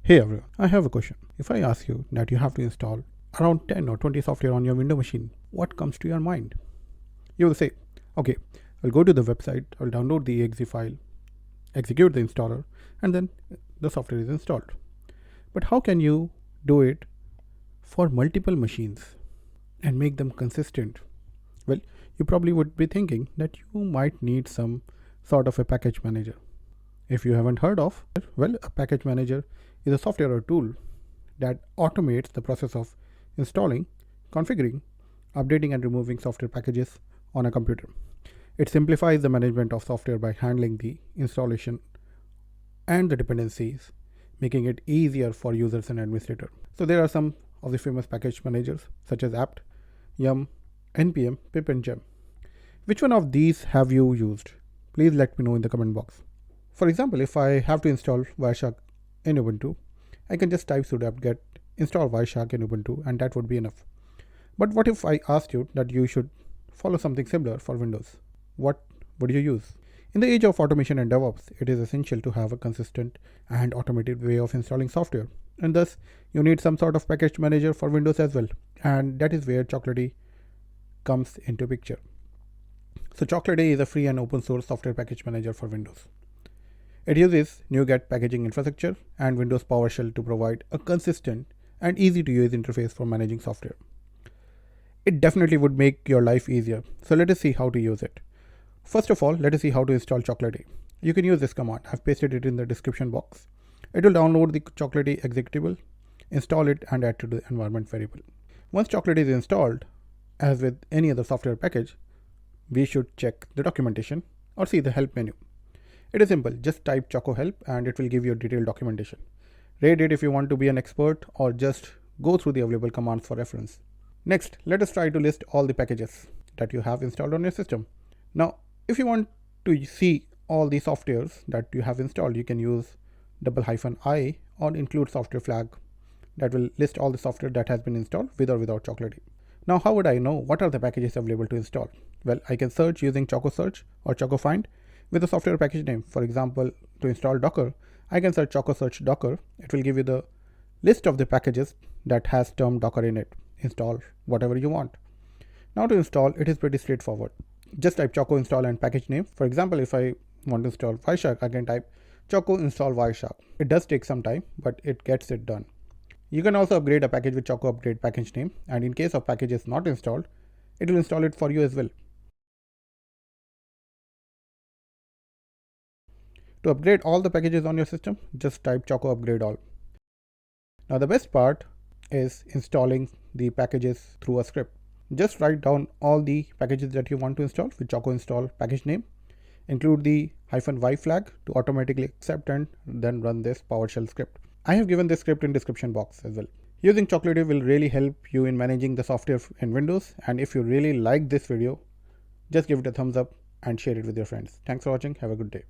Hey everyone, I have a question. If I ask you that you have to install around 10 or 20 software on your Windows machine, what comes to your mind? You will say, okay, I'll go to the website, I'll download the exe file, execute the installer, and then the software is installed. But how can you do it for multiple machines and make them consistent? Well, you probably would be thinking that you might need some sort of a package manager. If you haven't heard of, well, a package manager is a software or tool that automates the process of installing, configuring, updating and removing software packages on a computer. It simplifies the management of software by handling the installation and the dependencies, making it easier for users and administrators. So there are some of the famous package managers such as apt, yum, npm, pip and gem. Which one of these have you used? Please let me know in the comment box. For example, if I have to install Wireshark in Ubuntu, I can just type sudo apt-get install Wireshark in Ubuntu and that would be enough. But what if I asked you that you should follow something similar for Windows? What would you use? In the age of automation and DevOps, it is essential to have a consistent and automated way of installing software. And thus, you need some sort of package manager for Windows as well. And that is where Chocolatey comes into picture. So Chocolatey is a free and open source software package manager for Windows. It uses NuGet packaging infrastructure and Windows PowerShell to provide a consistent and easy to use interface for managing software. It definitely would make your life easier. So let us see how to use it. First of all, let us see how to install Chocolatey. You can use this command. I've pasted it in the description box. It will download the Chocolatey executable, install it and add to the environment variable. Once Chocolatey is installed, as with any other software package, we should check the documentation or see the help menu. It is simple, just type Choco help and it will give you detailed documentation. Read it if you want to be an expert or just go through the available commands for reference. Next, let us try to list all the packages that you have installed on your system. Now, if you want to see all the softwares that you have installed, you can use ~I or include software flag that will list all the software that has been installed with or without Chocolatey. Now, how would I know what are the packages available to install? Well, I can search using Choco search or Choco find with a software package name. For example, to install Docker, I can search Choco search Docker. It will give you the list of the packages that has term Docker in it. Install whatever you want. Now to install, it is pretty straightforward. Just type Choco install and package name. For example, if I want to install Wireshark, I can type Choco install Wireshark. It does take some time, but it gets it done. You can also upgrade a package with Choco upgrade package name, and in case of packages not installed, it will install it for you as well. To upgrade all the packages on your system, just type Choco upgrade all. Now the best part is installing the packages through a script. Just write down all the packages that you want to install with Choco install package name. Include the -y flag to automatically accept and then run this PowerShell script. I have given this script in description box as well. Using Chocolatey will really help you in managing the software in Windows. And if you really like this video, just give it a thumbs up and share it with your friends. Thanks for watching. Have a good day.